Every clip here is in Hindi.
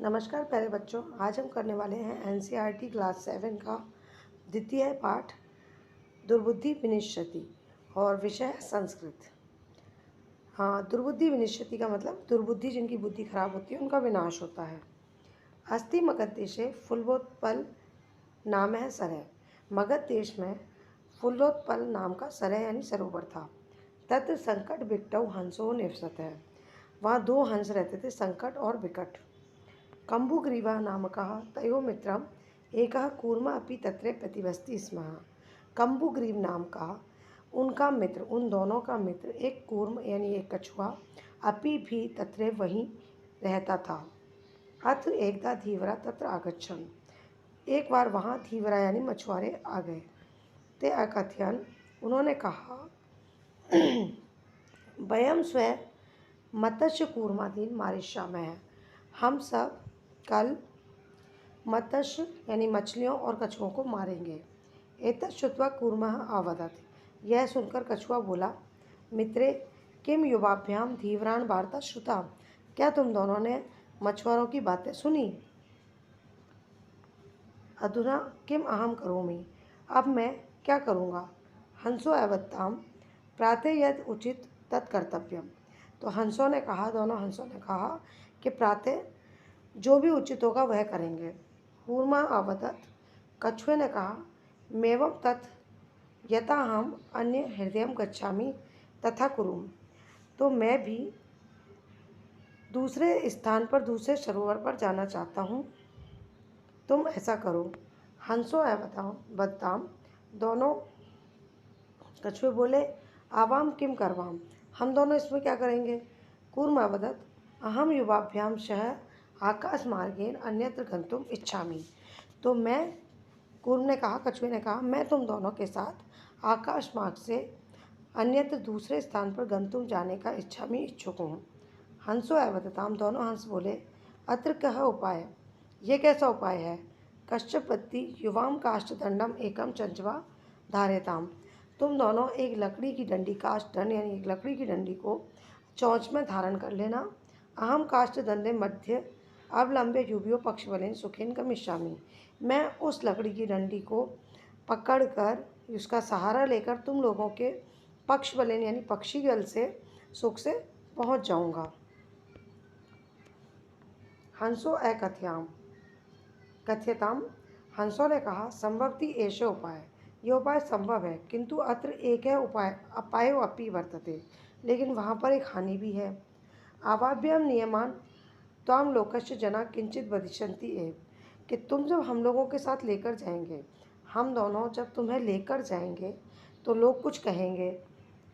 नमस्कार प्यारे बच्चों। आज हम करने वाले हैं एनसीईआरटी क्लास 7 का द्वितीय पाठ दुर्बुद्धि विनिश्यति और विषय है संस्कृत। हाँ, दुर्बुद्धि विनिश्यति का मतलब दुर्बुद्धि जिनकी बुद्धि खराब होती है उनका विनाश होता है। अस्ति मगध देशे फुल्लोत्पल नाम है सरय। मगध देश में फुल्लोत्पल नाम का सरय यानी सरोवर था। तत्र संकट बिकटौ हंसो निवसत है। वहाँ दो हंस रहते थे, संकट और विकट। कम्बुग्रीवा नामकः तयो मित्रम एकः कूर्मा अपि तत्रे प्रतिवसति स्म। कम्बुग्रीव नाम का उनका मित्र, उन दोनों का मित्र एक कूर्म यानी एक कछुआ अपि भी तत्रे वहीं रहता था। अत्र एकदा धीवरा तत्र आगच्छन्। एक बार वहाँ धीवरा यानी मछुआरे आ गए। ते अकथयन्, उन्होंने कहा वयम स्वयं मत्स्य कूर्मादीन मारिष्यामः। हम सब कल मत्स्य यानी मछलियों और कछुओं को मारेंगे। एतत् श्रुत्वा कूर्मः अवदत्। यह सुनकर कछुआ बोला, मित्रे किम युवाभ्याम धीवरान वार्ता श्रुता। क्या तुम दोनों ने मछुआरों की बातें सुनी। अधुना किम अहम करोमि। अब मैं क्या करूँगा। हंसो अवत्ताम प्रातः यद उचित तत्कर्तव्यम। तो हंसों ने कहा, दोनों हंसों ने कहा कि प्रातः जो भी उचित होगा वह करेंगे। कूर्मा अवदत्, कछुए ने कहा, मेवं तत् यथा हम अन्य हृदय गच्छामि तथा कुरुम। तो मैं भी दूसरे स्थान पर, दूसरे सरोवर पर जाना चाहता हूँ, तुम ऐसा करो। हंसो अवताम, दोनों कछुए बोले, आवाम किम करवाम, हम दोनों इसमें क्या करेंगे। कूर्म अवदत्, अहम युवाभ्याम सह आकाश मार्गेन अन्यत्र गंतुम इच्छामि। तो मैं, कूर्म ने कहा, कछुए ने कहा, मैं तुम दोनों के साथ आकाश मार्ग से अन्यत्र दूसरे स्थान पर गंतुम जाने का इच्छुक हूँ। हंसो अवदताम, दोनों हंस बोले, अत्र कह उपाय, ये कैसा उपाय है। कश्चिपत्ति युवाम काष्ठदंडम एकम चंचवा धार्यताम। तुम दोनों एक लकड़ी की डंडी, काष्ठदंड यानी एक लकड़ी की डंडी को चोंच में धारण कर लेना। अहम काष्ठदंडे मध्य अवलंबे युवियो पक्षबलेन सुखेन गमिष्यामि। मैं उस लकड़ी की डंडी को पकड़कर, उसका सहारा लेकर तुम लोगों के पक्षबलेन यानी पक्षी गल से सुख से पहुंच जाऊंगा। हंसो कथ्यताम, हंसों ने कहा, संभवती ऐसे उपाय, यह उपाय संभव है, किंतु अत्र एक है उपाय अपायो अपि वर्तते, लेकिन वहाँ पर एक हानि भी है। आवाभ्यम नियमान त्वाम लोकस्य जना किंचित वदिष्यन्ति एव। कि तुम जब हम लोगों के साथ लेकर जाएंगे, हम दोनों जब तुम्हें लेकर जाएंगे तो लोग कुछ कहेंगे।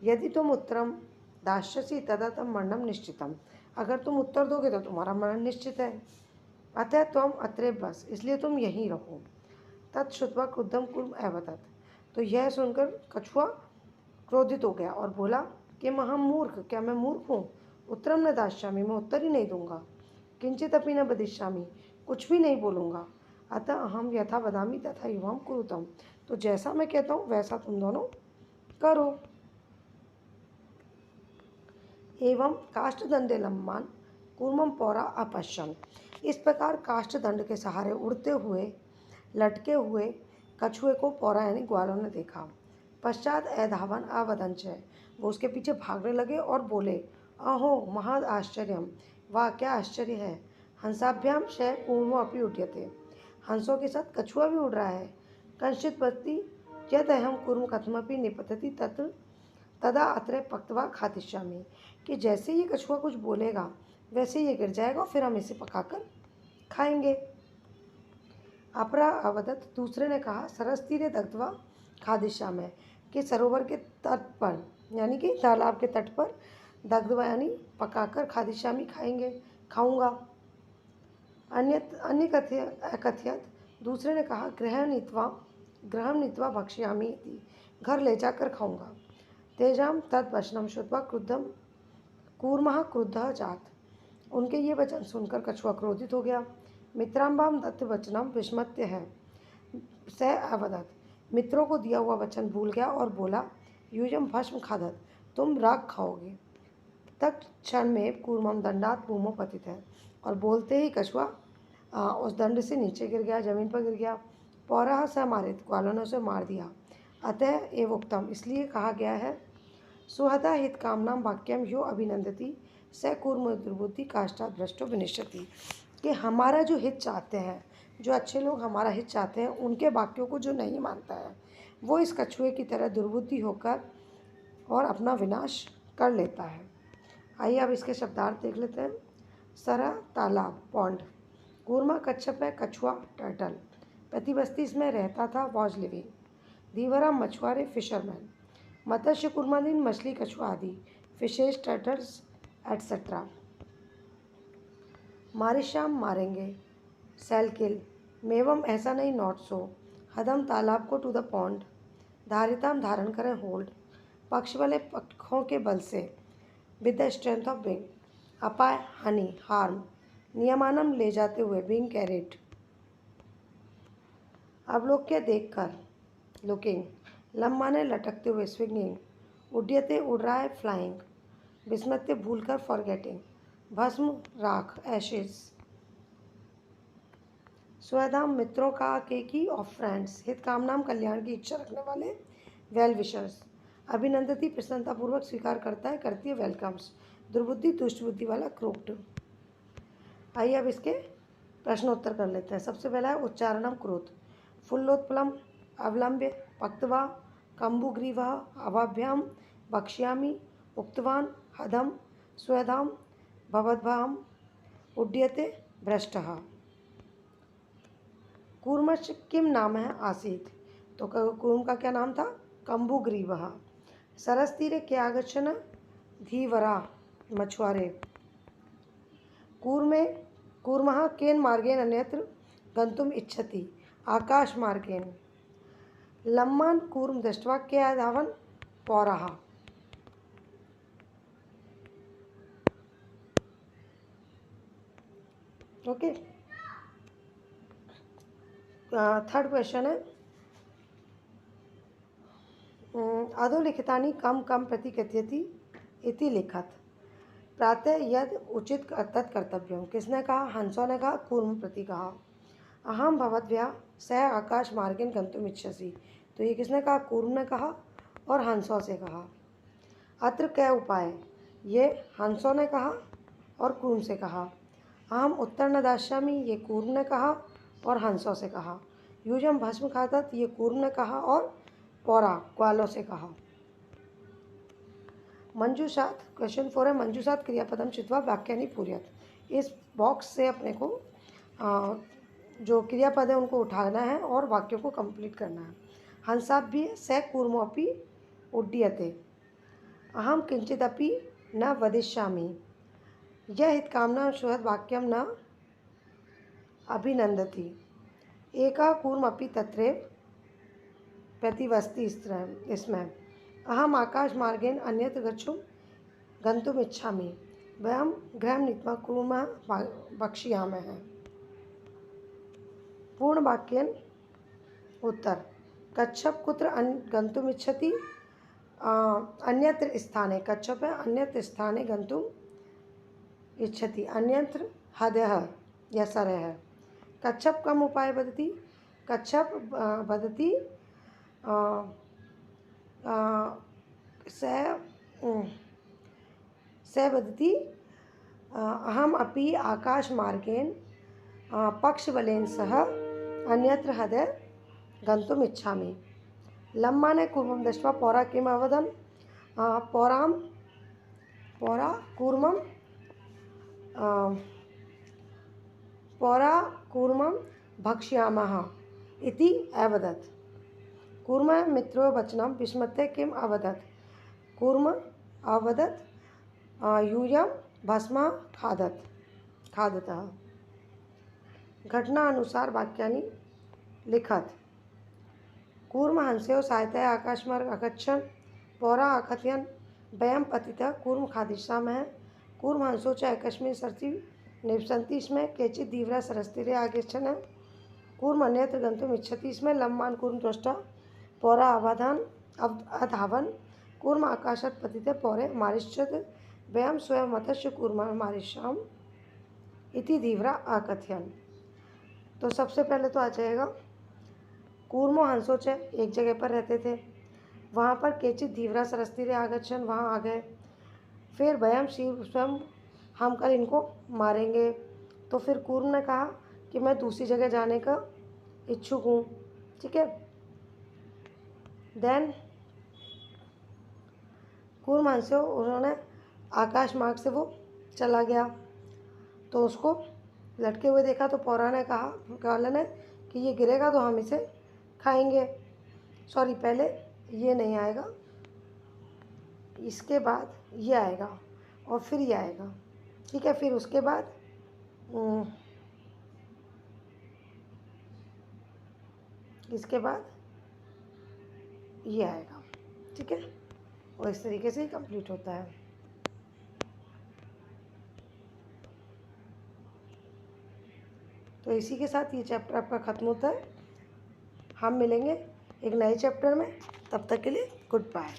यदि तुम उत्तरम दास्यसि तदा तम मरणम निश्चितम। अगर तुम उत्तर दोगे तो तुम्हारा मरण निश्चित है। अतः त्वम अत्रे बस, इसलिए तुम यहीं रहो। तत्श्रुत्वा क्रुद्धम कूर्म अवदत्। तो यह सुनकर कछुआ क्रोधित हो गया और बोला कि अहम मूर्ख, क्या मैं मूर्ख हूँ। उत्तरम न दास्यामि, मैं उत्तर ही नहीं दूंगा। किंचित अपि न वदिष्यामि, कुछ भी नहीं बोलूँगा। अतः अहम यथा वदामि तथा युवाम कुरुतम। तो जैसा मैं कहता हूँ वैसा तुम दोनों करो। एवं काष्ठदंडे लम्बान कूर्मम पौरा अपश्यन। इस प्रकार काष्ठदंड के सहारे उड़ते हुए, लटके हुए कछुए को पौरा यानी ग्वालों ने देखा। पश्चात अधावन अवदंच, वो उसके पीछे भागने लगे और बोले, अहो महाद आश्चर्यम, वाह क्या आश्चर्य है। हंसाभ्याम शय कूर्मो अपि उड्यते। हंसों के साथ कछुआ भी उड़ रहा है। कंचित पति यद अहम कूर्म कथमपि निपतति तत्र तदा अत्र पक्तवा खादिष्यामि। कि जैसे ये कछुआ कुछ बोलेगा वैसे ये गिर जाएगा और फिर हम इसे पकाकर खाएंगे। अपरा अवदत्, दूसरे ने कहा, सरस तीरे दग्ध्वा खादिष्यामि। कि सरोवर के तट पर यानी कि तालाब के तट पर दग्ध्वा यानी पकाकर खादिष्यामि खाऊंगा। अन्य कथयत, दूसरे ने कहा, गृहम नीत्वा भक्ष्यामि इति, घर ले जाकर खाऊंगा। तेजाम तद्वचनम श्रुत्वा क्रुद्धम कूर्मः क्रुद्धः जात। उनके ये वचन सुनकर कछुआ क्रोधित हो गया। मित्राम्बाम दत्त वचनम विस्मत्य है स अवदत्। मित्रों को दिया हुआ वचन भूल गया और बोला, यूयम भस्म खादत, तुम राख खाओगे। तक क्षण में कूर्मम दंडात भूमो पतित है, और बोलते ही कछुआ उस दंड से नीचे गिर गया, जमीन पर गिर गया। पौरः स मारित, ग्वालों ने उसे मार दिया। अतः एव उक्तम, इसलिए कहा गया है, सुहता हित कामनाम वाक्यम यो अभिनंदती स कूर्म दुर्बुद्धि काष्ठा भ्रष्टो विनिश्यति, कि हमारा जो हित चाहते हैं, जो अच्छे लोग हमारा हित चाहते हैं, उनके वाक्यों को जो नहीं मानता है वो इस कछुए की तरह दुर्बुद्धि होकर और अपना विनाश कर लेता है। आइए अब इसके शब्दार्थ देख लेते हैं। सरा तालाब पॉन्ड, कूर्मा कच्छप है कछुआ टर्टल, प्रतिबस्ती इसमें रहता था वॉज लिविंग, धीवरा मछुआरे फिशरमैन, मत्स्य कुर्मादीन मछली कछुआ आदि, फिशेज टर्टल्स एटसेट्रा। मारिश्याम मारेंगे, सेल किल, मेवम ऐसा नहीं नॉट सो, हदम तालाब को टू द पॉन्ड, धारिताम धारण करें होल्ड, पक्ष वाले पक्षों के बल से, with the strength of wing, अपाय हानि हार्म, नियमानम ले जाते हुए बीइंग कैरिड, अवलोक्य देखकर लुकिंग, लम माने लटकते हुए स्विंगिंग, उड्यते उड़ रहा है फ्लाइंग, विस्मृत्य भूलकर फॉरगेटिंग, भस्म राख एशेज, स्वधाम मित्रों का केकी ऑफ फ्रेंड्स, हित कामनाम कल्याण की इच्छा रखने वाले वेल विशर्स, अभिनंदती प्रसन्नतापूर्वक स्वीकार करता है करती है वेलकम्स, दुर्बुद्धि दुष्ट बुद्धि वाला क्रोक्ड। आइए अब इसके प्रश्नोत्तर कर लेते हैं। सबसे पहला है उच्चारणम क्रोध, फुल्लोत्पलम अवलंब्य पक्तवा कंबुग्रीवा अवाभ्याम वक्ष्यामि उक्तवान हदम स्वधाम भवद्भाम उड्यते भ्रष्टः। कूर्मश्च किम नाम है आसीत, तो कूर्म का क्या नाम था, कंबुग्रीवः। सरस्तीरे के आगच्छन, धीवरा मछुआरे, कूर्मे कूर्मः केन मार्गेन अन्यत्र गंतुम इच्छति, आकाश मार्गेन, लम्मान कूर्म दृष्ट्वा के अधावन पौरः। ओके, थर्ड क्वेश्चन है, अधोलिखितानि कम कम प्रति कथयति इति लिखत, प्रातः यद उचित तत्कर्तव्यम, किसने कहा, हंसों ने कहा, कूर्म प्रति कहा। अहम भवद्भ्या सह आकाश मार्गेन गंतुम इच्छसि, तो ये किसने कहा, कूर्म ने कहा और हंसों से कहा। अत्र कै उपाय, ये हंसों ने कहा और कूर्म से कहा। अहम उत्तर न दास्यामि, ये कूर्म ने कहा और हंसों से कहा। यूजम भस्म खातत, ये कूर्म ने कहा और पौरा ग्वालों से कहा। मंजूषात, क्वेश्चन 4 है, मंजूषात क्रियापदम चित्वा वाक्यानि पूर्यत, इस बॉक्स से अपने को जो क्रियापद है उनको उठाना है और वाक्यों को कंप्लीट करना है। हंसाभ्य स कूर्मोपि उड्डीयते, अहम किंचिदपि न वदिष्यामि, यह हितकामना सुहृद वाक्यम न अभिनंदति, एका कूर्मपि तत्रैव प्रतिवस्ति इसमें, अहम आकाश मार्गेन अन्यत्र गंतुम इच्छामि, वयम गृहं नीत्वा कूर्मः वक्ष्यामः। पूर्ण वाक्यन उत्तर, कच्छप कुत्र गंतुम इच्छति, अन्यत्र स्थाने, कच्छप है अन्यत्र स्थाने गंतुम इच्छति, अन्यत्र हदयः या सरयः। कच्छप कम उपाय वदति, कच्छप वदति स वदति अहम अपि आकाश मार्गेन पक्षबलेन सह अन्यत्र हदय गंतुम इच्छामि। लम्माने कूर्मं दृष्ट्वा पौरा किम अवदन्, पौरा कूर्मं भक्ष्यामः इति अवदत्। कूर्म मित्रो वचनं विस्मृत्य किम अवदत्, कूर्म अवदत् यूयं भस्म खादतः। घटना अनुसार वाक्यानि लिखत, कूर्म हंस्यो सहायतया आकाशमार्ग अगच्छन्, पौरा अकथयन् वयं पतितः कूर्म खादिष्यामः, कूर्म हंसो च एकस्मिन् सरसि निवसन्ति स्म, केचित् धीवरा सरस्तीरे आगच्छन्, कूर्म अन्यत्र गन्तुम् इच्छति स्म, लम्बान् कूर्म दृष्ट्वा पौरा अधावन्, कूर्म आकाशात् पतितः पौरे मारिष्यत्, वयं स्वयं मत्स्य कूर्मं मारिष्याम इति धीवरा अकथयन्। तो सबसे पहले तो आ जाएगा कूर्मो हंसोचे एक जगह पर रहते थे, वहाँ पर केचित धीवरा सरस्तीरे आगच्छन वहाँ आ गए। फिर वयम शिव स्वयं हम कल इनको मारेंगे। तो फिर कूर्म ने कहा कि मैं दूसरी जगह जाने का इच्छुक हूँ। ठीक है, देन कूर्म हंसो उन्होंने आकाश मार्ग से वो चला गया। तो उसको लटके हुए देखा तो पौरा ने कहा काले ने कि ये गिरेगा तो हम इसे खाएंगे। सॉरी, पहले ये नहीं आएगा, इसके बाद ये आएगा और फिर ये आएगा। ठीक है, फिर उसके बाद इसके बाद ये आएगा। ठीक है, और इस तरीके से ही कंप्लीट होता है। तो इसी के साथ ये चैप्टर आपका ख़त्म होता है। हम मिलेंगे एक नए चैप्टर में, तब तक के लिए गुड बाय।